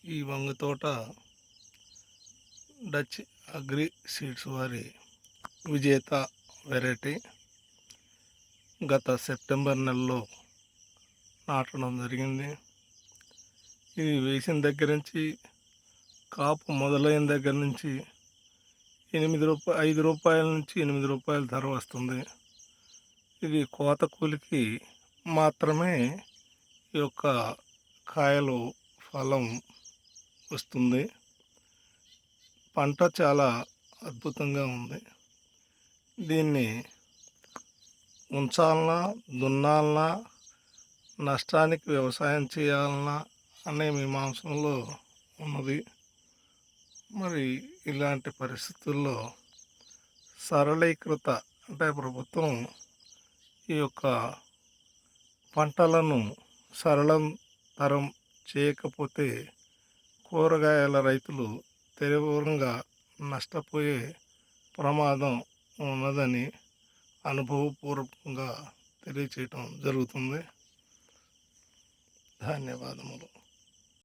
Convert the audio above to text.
ఈ వంగ తోట Dutch agri seeds వారి విజేత వెరైటీ గత సెప్టెంబర్ నెలలో నాటడం జరిగింది. ఇది వేసిన దగ్గర నుంచి కాపు మొదలైన దగ్గర నుంచి 5 రూపాయల నుంచి 8 రూపాయల ధర వస్తుంది. ఇది కోత కూలికి మాత్రమే ఈ యొక్క కాయలు ఫలం వస్తుంది. పంట చాలా అద్భుతంగా ఉంది. దీన్ని ఉంచాలన్నా, దున్నాలన్నా, నష్టానికి వ్యవసాయం చేయాలన్నా అనే మీమాంసంలో ఉన్నది. మరి ఇలాంటి పరిస్థితుల్లో సరళీకృత అంటే ప్రభుత్వం ఈ యొక్క పంటలను సరళతరం చేయకపోతే కూరగాయల రైతులు తీవ్రంగా నష్టపోయే ప్రమాదం ఉన్నదని అనుభవపూర్వకంగా తెలియచేయటం జరుగుతుంది. ధన్యవాదములు.